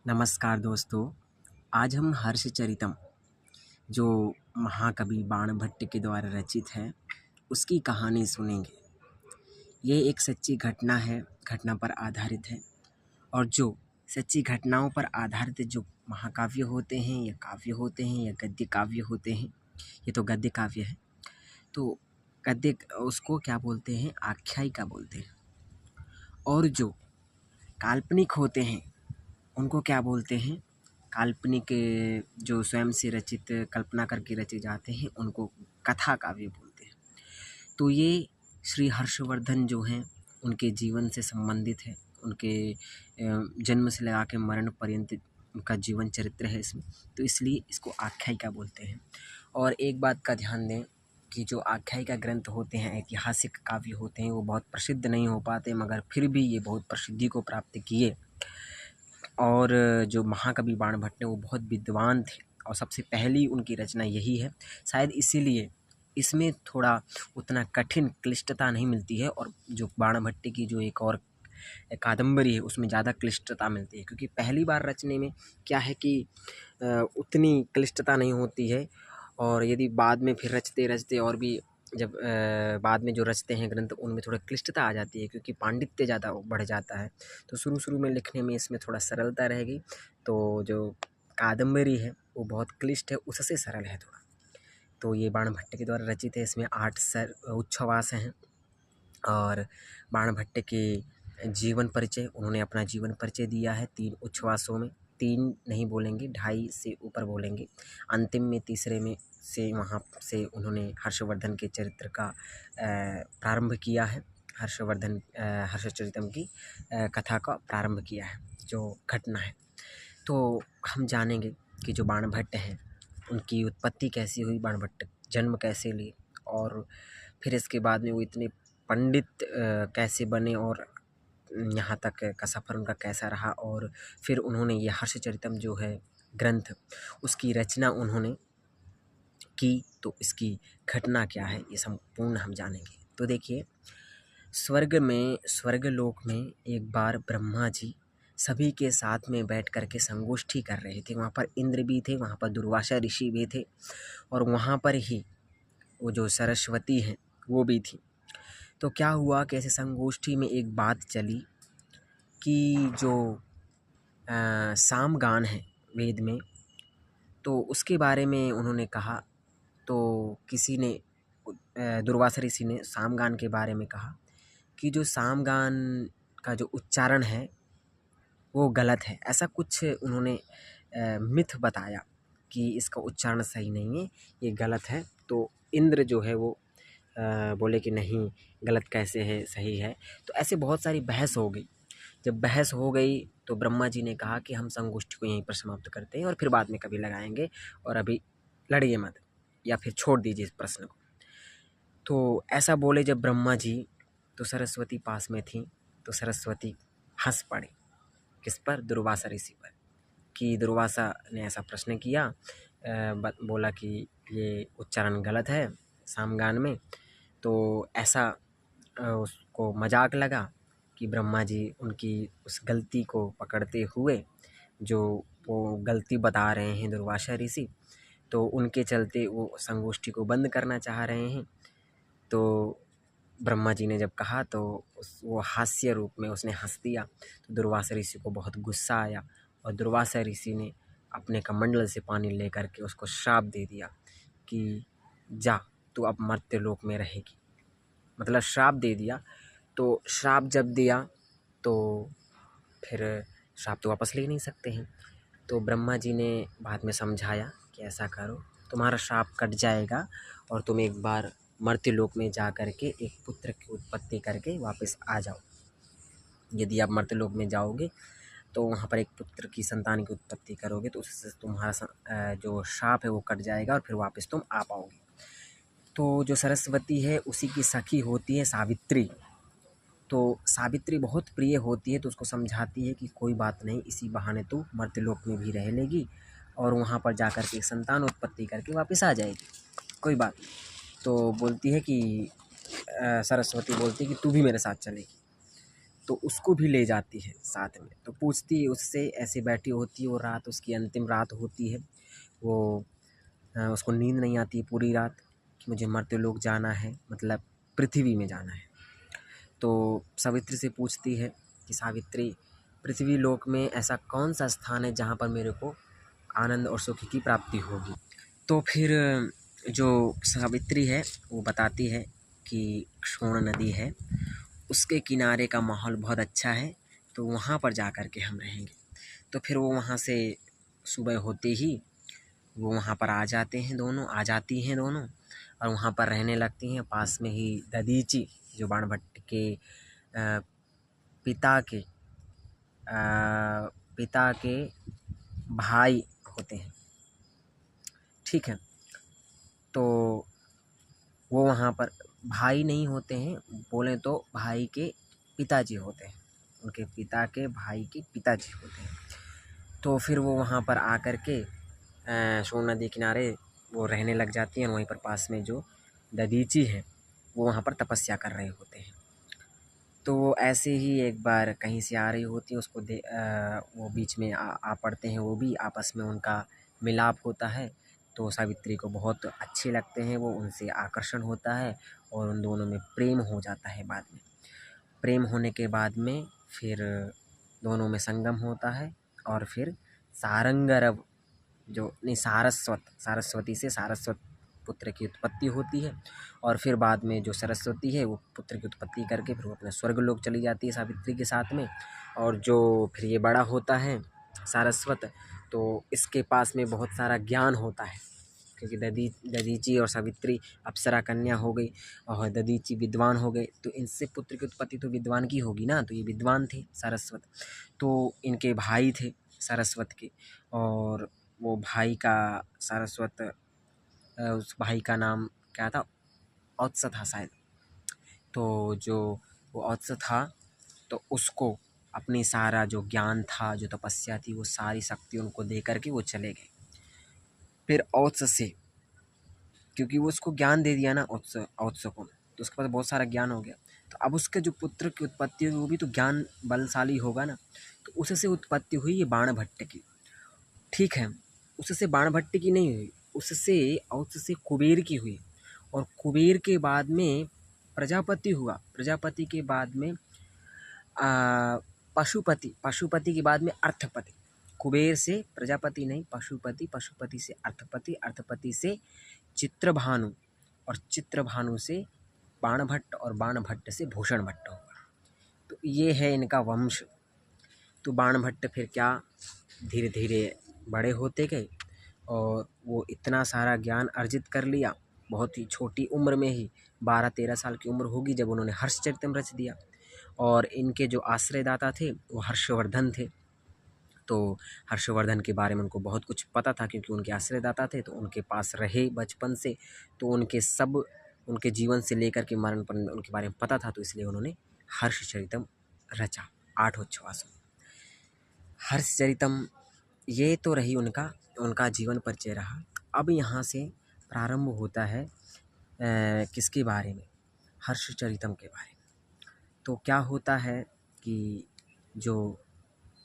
नमस्कार दोस्तों। आज हम हर्षचरितम जो महाकवि बाणभट्ट के द्वारा रचित है उसकी कहानी सुनेंगे। ये एक सच्ची घटना है, घटना पर आधारित है। और जो सच्ची घटनाओं पर आधारित जो महाकाव्य होते हैं या काव्य होते हैं या गद्य काव्य होते हैं, ये तो गद्य काव्य है। तो गद्य उसको क्या बोलते हैं? आख्यायिका बोलते हैं। और जो काल्पनिक होते हैं उनको क्या बोलते हैं? काल्पनिक जो स्वयं से रचित कल्पना करके रचे जाते हैं उनको कथा काव्य बोलते हैं। तो ये श्री हर्षवर्धन जो हैं उनके जीवन से संबंधित है। उनके जन्म से लगा के मरण पर्यंत उनका जीवन चरित्र है इसमें, तो इसलिए इसको आख्यायिका बोलते हैं। और एक बात का ध्यान दें कि जो आख्यायिका ग्रंथ होते हैं, ऐतिहासिक काव्य होते हैं, वो बहुत प्रसिद्ध नहीं हो पाते, मगर फिर भी ये बहुत प्रसिद्धि को प्राप्त किए। और जो महाकवि बाणभट्ट हैं वो बहुत विद्वान थे और सबसे पहली उनकी रचना यही है। शायद इसीलिए इसमें थोड़ा उतना कठिन क्लिष्टता नहीं मिलती है। और जो बाणभट्ट की जो एक और कादम्बरी है उसमें ज़्यादा क्लिष्टता मिलती है, क्योंकि पहली बार रचने में क्या है कि उतनी क्लिष्टता नहीं होती है। और यदि बाद में फिर रचते रचते और भी जब बाद में जो रचते हैं ग्रंथ उनमें थोड़ा क्लिष्टता आ जाती है, क्योंकि पांडित्य ज़्यादा बढ़ जाता है। तो शुरू में लिखने में इसमें थोड़ा सरलता रहेगी। तो जो कादम्बरी है वो बहुत क्लिष्ट है, उससे सरल है थोड़ा। तो ये बाणभट्ट के द्वारा रचित है। इसमें 8 उच्छ्वास हैं। और बाणभट्ट के जीवन परिचय, उन्होंने अपना जीवन परिचय दिया है 3 उच्छ्वासों में। 3 नहीं बोलेंगे, 2.5 से ऊपर बोलेंगे। अंतिम में तीसरे में से वहाँ से उन्होंने हर्षवर्धन के चरित्र का प्रारंभ किया है। हर्षचरितम की कथा का प्रारंभ किया है, जो घटना है। तो हम जानेंगे कि जो बाणभट्ट हैं उनकी उत्पत्ति कैसी हुई, बाणभट्ट जन्म कैसे लिए, और फिर इसके बाद में वो इतने पंडित कैसे बने, और यहाँ तक का सफ़र उनका कैसा रहा। और फिर उन्होंने ये हर्षचरितम जो है ग्रंथ, उसकी रचना उन्होंने की। तो इसकी घटना क्या है ये संपूर्ण हम जानेंगे। तो देखिए, स्वर्गलोक में एक बार ब्रह्मा जी सभी के साथ में बैठ कर के संगोष्ठी कर रहे थे। वहाँ पर इंद्र भी थे, वहाँ पर दुर्वासा ऋषि भी थे, और वहाँ पर ही वो जो सरस्वती हैं वो भी थी। तो क्या हुआ कि ऐसे संगोष्ठी में एक बात चली कि जो सामगान है वेद में, तो उसके बारे में उन्होंने कहा। तो किसी ने दुर्वासा ऋषि ने सामगान के बारे में कहा कि जो सामगान का जो उच्चारण है वो गलत है। ऐसा कुछ उन्होंने मिथ बताया कि इसका उच्चारण सही नहीं है, ये गलत है। तो इंद्र जो है वो बोले कि नहीं, गलत कैसे है, सही है। तो ऐसे बहुत सारी बहस हो गई। जब बहस हो गई तो ब्रह्मा जी ने कहा कि हम संगोष्ठी को यहीं पर समाप्त करते हैं और फिर बाद में कभी लगाएंगे, और अभी लड़िए मत, या फिर छोड़ दीजिए इस प्रश्न को। तो ऐसा बोले जब ब्रह्मा जी, तो सरस्वती पास में थी। तो सरस्वती हंस पड़ी। किस पर? दुर्वासा ऋषि पर। कि दुर्वासा ने ऐसा प्रश्न किया, बोला कि ये उच्चारण गलत है सामगान में। तो ऐसा उसको मजाक लगा कि ब्रह्मा जी उनकी उस गलती को पकड़ते हुए, जो वो गलती बता रहे हैं दुर्वासा ऋषि, तो उनके चलते वो संगोष्ठी को बंद करना चाह रहे हैं। तो ब्रह्मा जी ने जब कहा तो वो हास्य रूप में उसने हंस दिया। तो दुर्वासा ऋषि को बहुत गुस्सा आया, और दुर्वासा ऋषि ने अपने कमंडल से पानी लेकर के उसको श्राप दे दिया कि जा, तू अब मर्त्य लोक में रहेगी। मतलब श्राप दे दिया। तो श्राप जब दिया तो फिर श्राप तो वापस ले नहीं सकते हैं। तो ब्रह्मा जी ने बाद में समझाया कि ऐसा करो, तुम्हारा श्राप कट जाएगा और तुम एक बार मर्त्य लोक में जा कर के एक पुत्र की उत्पत्ति करके वापस आ जाओ। यदि आप मर्त्य लोक में जाओगे तो वहाँ पर एक पुत्र की संतान की उत्पत्ति करोगे, तो उससे तुम्हारा जो श्राप है वो कट जाएगा और फिर वापस तुम आ पाओगे। तो जो सरस्वती है उसी की सखी होती है सावित्री। तो सावित्री बहुत प्रिय होती है, तो उसको समझाती है कि कोई बात नहीं, इसी बहाने तू मर्त्यलोक में भी रह लेगी और वहाँ पर जाकर के एक संतान उत्पत्ति करके वापस आ जाएगी, कोई बात नहीं। तो बोलती है कि सरस्वती बोलती है कि तू भी मेरे साथ चलेगी। तो उसको भी ले जाती है साथ में। तो पूछती है उससे, ऐसे बैठी होती है, और रात उसकी अंतिम रात होती है। वो उसको नींद नहीं आती है पूरी रात कि मुझे मर्त्य लोक जाना है, मतलब पृथ्वी में जाना है। तो सावित्री से पूछती है कि सावित्री, पृथ्वी लोक में ऐसा कौन सा स्थान है जहाँ पर मेरे को आनंद और सुख की प्राप्ति होगी। तो फिर जो सावित्री है वो बताती है कि क्षोण नदी है, उसके किनारे का माहौल बहुत अच्छा है, तो वहाँ पर जा कर के हम रहेंगे। तो फिर वो वहाँ से सुबह होते ही वो वहाँ पर आ जाती हैं दोनों, और वहाँ पर रहने लगती हैं। पास में ही दधीचि, जो बाणभट्ट के पिता के पिता के भाई होते हैं, ठीक है। तो वो वहाँ पर भाई नहीं होते हैं, बोलें तो भाई के पिताजी होते हैं, उनके पिता के भाई के पिताजी होते हैं। तो फिर वो वहाँ पर आकर के सोन नदी किनारे वो रहने लग जाती हैं। वहीं पर पास में जो दधीचि है वो वहाँ पर तपस्या कर रहे होते हैं। तो वो ऐसे ही एक बार कहीं से आ रही होती है, उसको वो बीच में आ पड़ते हैं, वो भी आपस में उनका मिलाप होता है। तो सावित्री को बहुत अच्छे लगते हैं वो, उनसे आकर्षण होता है और उन दोनों में प्रेम हो जाता है। बाद में प्रेम होने के बाद में फिर दोनों में संगम होता है, और फिर सारंगरव जो नहीं सारस्वती से सारस्वत पुत्र की उत्पत्ति होती है। और फिर बाद में जो सरस्वती है वो पुत्र की उत्पत्ति करके फिर वो अपने स्वर्ग लोक चली जाती है सावित्री के साथ में। और जो फिर ये बड़ा होता है सारस्वत, तो इसके पास में बहुत सारा ज्ञान होता है, क्योंकि दधीचि और सावित्री अप्सरा कन्या हो गई और दधीचि विद्वान हो गए, तो इनसे पुत्र की उत्पत्ति तो विद्वान की होगी ना। तो ये विद्वान थे सारस्वत, तो इनके भाई थे सारस्वत के। और वो भाई का सारस्वत, उस भाई का नाम क्या था, औत्स था शायद। तो जो वो औत्स था, तो उसको अपनी सारा जो ज्ञान था, जो तपस्या थी, वो सारी शक्ति उनको दे करके वो चले गए। फिर औत्स से, क्योंकि वो उसको ज्ञान दे दिया ना औत्स को, तो उसके पास बहुत सारा ज्ञान हो गया। तो अब उसके जो पुत्र की उत्पत्ति हुई वो भी तो ज्ञान बलशाली होगा ना। तो उससे उत्पत्ति हुई ये बाणभट्ट की, ठीक है। उससे बाणभट्ट की नहीं हुई, उससे औत्स से कुबेर की हुई। और कुबेर के बाद में प्रजापति हुआ, प्रजापति के बाद में पशुपति, पशुपति के बाद में अर्थपति। कुबेर से प्रजापति नहीं, पशुपति, पशुपति से अर्थपति, अर्थपति से चित्रभानु, और चित्रभानु से बाणभट्ट, और बाणभट्ट से भूषण भट्ट हुआ। तो ये है इनका वंश। तो बाणभट्ट फिर क्या धीरे धीरे बड़े होते गए, और वो इतना सारा ज्ञान अर्जित कर लिया बहुत ही छोटी उम्र में ही। 12-13 साल की उम्र होगी जब उन्होंने हर्षचरितम रच दिया। और इनके जो आश्रयदाता थे वो हर्षवर्धन थे। तो हर्षवर्धन के बारे में उनको बहुत कुछ पता था, क्योंकि उनके आश्रयदाता थे, तो उनके पास रहे बचपन से, तो उनके जीवन से लेकर के मरण पर उनके बारे में पता था। तो इसलिए उन्होंने हर्षचरितम रचा 8 उच्छ्वासों। हर्षचरितम ये तो रही उनका जीवन परिचय रहा। अब यहाँ से प्रारंभ होता है किसके बारे में, हर्षचरितम के बारे में। तो क्या होता है कि जो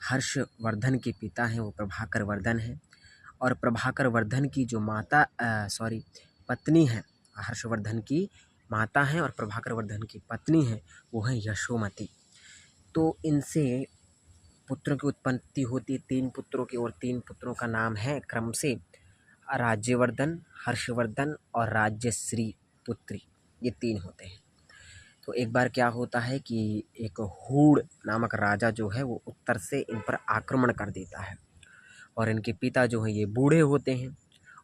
हर्षवर्धन के पिता हैं वो प्रभाकर वर्धन हैं, और प्रभाकर वर्धन की जो पत्नी है, हर्षवर्धन की माता हैं और प्रभाकर वर्धन की पत्नी हैं, वो हैं यशोमती। तो इनसे पुत्रों की उत्पत्ति होती है, 3 पुत्रों की, और 3 पुत्रों का नाम है क्रम से राज्यवर्धन, हर्षवर्धन और राज्यश्री पुत्री, ये 3 होते हैं। तो एक बार क्या होता है कि एक हूण नामक राजा जो है वो उत्तर से इन पर आक्रमण कर देता है, और इनके पिता जो हैं ये बूढ़े होते हैं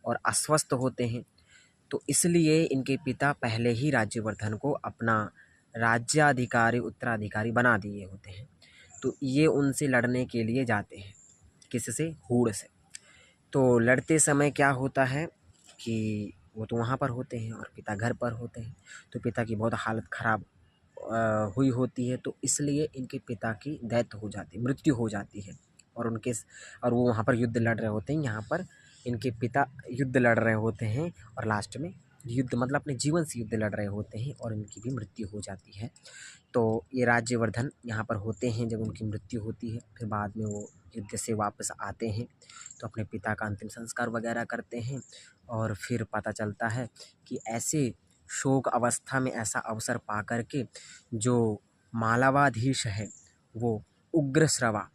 और अस्वस्थ होते हैं। तो इसलिए इनके पिता पहले ही राज्यवर्धन को अपना राज्याधिकारी उत्तराधिकारी बना दिए होते हैं। तो ये उनसे लड़ने के लिए जाते हैं, किससे, हूण से। तो लड़ते समय क्या होता है कि वो तो वहाँ पर होते हैं और पिता घर पर होते हैं। तो पिता की बहुत हालत ख़राब हुई होती है, तो इसलिए इनके पिता की डेथ हो जाती है, मृत्यु हो जाती है। और वो वहाँ पर युद्ध लड़ रहे होते हैं, यहाँ पर इनके पिता युद्ध लड़ रहे होते हैं, और लास्ट में युद्ध मतलब अपने जीवन से युद्ध लड़ रहे होते हैं, और इनकी भी मृत्यु हो जाती है। तो ये राज्यवर्धन यहाँ पर होते हैं जब उनकी मृत्यु होती है। फिर बाद में वो युद्ध से वापस आते हैं तो अपने पिता का अंतिम संस्कार वगैरह करते हैं। और फिर पता चलता है कि ऐसे शोक अवस्था में ऐसा अवसर पा कर के जो मालवाधीश है वो उग्रश्रवा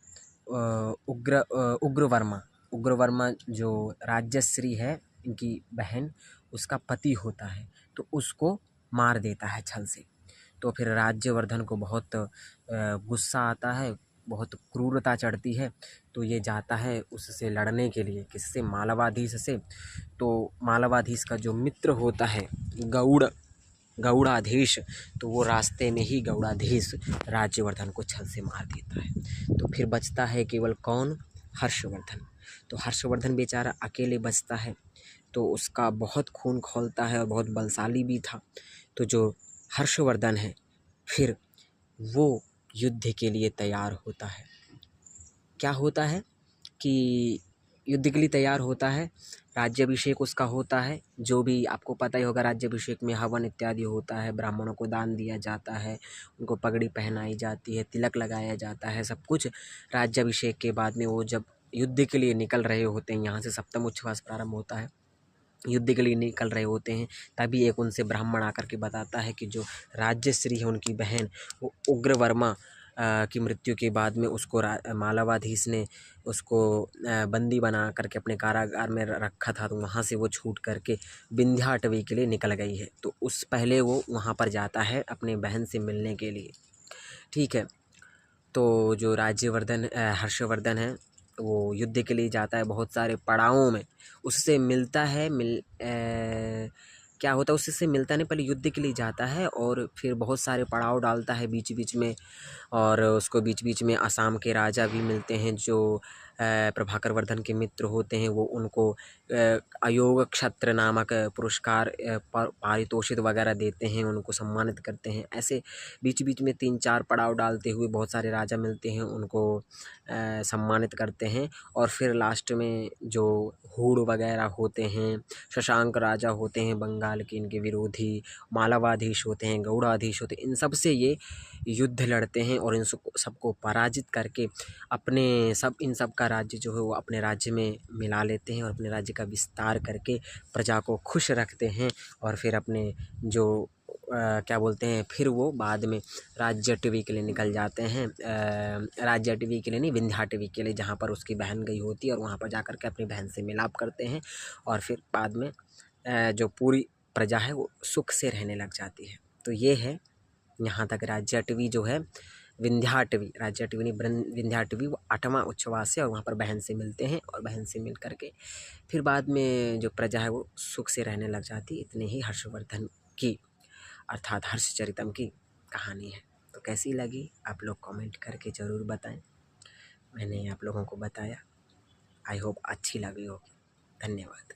उग्रवर्मा जो राज्यश्री है इनकी बहन, उसका पति होता है, तो उसको मार देता है छल से। तो फिर राज्यवर्धन को बहुत गुस्सा आता है, बहुत क्रूरता चढ़ती है। तो ये जाता है उससे लड़ने के लिए, किससे? मालवाधीश से। तो मालवाधीश का जो मित्र होता है गौड़ाधीश, तो वो रास्ते में ही गौड़ाधीश राज्यवर्धन को छल से मार देता है। तो फिर बचता है केवल कौन? हर्षवर्धन। तो हर्षवर्धन बेचारा अकेले बचता है, तो उसका बहुत खून खौलता है और बहुत बलशाली भी था। तो जो हर्षवर्धन है फिर वो युद्ध के लिए तैयार होता है। क्या होता है कि युद्ध के लिए तैयार होता है, राज्याभिषेक उसका होता है। जो भी आपको पता ही होगा, राज्याभिषेक में हवन इत्यादि होता है, ब्राह्मणों को दान दिया जाता है, उनको पगड़ी पहनाई जाती है, तिलक लगाया जाता है, सब कुछ। राज्याभिषेक के बाद में वो जब युद्ध के लिए निकल रहे होते हैं, यहाँ से सप्तम उच्छ्वास प्रारंभ होता है, युद्ध के लिए निकल रहे होते हैं, तभी एक उनसे ब्राह्मण आकर के बताता है कि जो राज्यश्री है उनकी बहन, वो उग्रवर्मा की मृत्यु के बाद में उसको मालवाधीश ने उसको बंदी बना करके अपने कारागार में रखा था। तो वहाँ से वो छूट करके विंध्याटवी के लिए निकल गई है। तो उस पहले वो वहाँ पर जाता है अपने बहन से मिलने के लिए। ठीक है। तो जो हर्षवर्धन है वो युद्ध के लिए जाता है बहुत सारे पड़ावों में, उससे मिलता है। क्या होता है, उससे मिलता नहीं, पहले युद्ध के लिए जाता है और फिर बहुत सारे पड़ाव डालता है बीच बीच में। और उसको बीच बीच में असम के राजा भी मिलते हैं जो प्रभाकर वर्धन के मित्र होते हैं। वो उनको अयोग क्षत्र नामक पुरस्कार पारितोषिक वगैरह देते हैं, उनको सम्मानित करते हैं। ऐसे बीच बीच में 3-4 पड़ाव डालते हुए बहुत सारे राजा मिलते हैं, उनको सम्मानित करते हैं। और फिर लास्ट में जो हूण वगैरह होते हैं, शशांक राजा होते हैं बंगाल के, इनके विरोधी मालवाधीश होते हैं, गौड़ाधीश होते हैं, इन सब से ये युद्ध लड़ते हैं और इन सबको पराजित करके इन सब का राज्य जो है वो अपने राज्य में मिला लेते हैं और अपने राज्य का विस्तार करके प्रजा को खुश रखते हैं। और फिर अपने जो क्या बोलते हैं, फिर वो बाद में राज्यटवी के लिए निकल जाते हैं। राज्यटवी के लिए नहीं, विंध्याटवी के लिए, जहाँ पर उसकी बहन गई होती है, और वहाँ पर जाकर के अपनी बहन से मिलाप करते हैं। और फिर बाद में जो पूरी प्रजा है वो सुख से रहने लग जाती है। तो ये है यहाँ तक राज्यटवी जो है। राज्यटवी नहीं, विंध्याटवी वो 8वां उच्छ्वास है और वहाँ पर बहन से मिलते हैं और बहन से मिल करके फिर बाद में जो प्रजा है वो सुख से रहने लग जाती। इतने ही हर्षवर्धन की अर्थात हर्षचरितम की कहानी है। तो कैसी लगी आप लोग कमेंट करके ज़रूर बताएं। मैंने आप लोगों को बताया, आई होप अच्छी लगी होगी। धन्यवाद।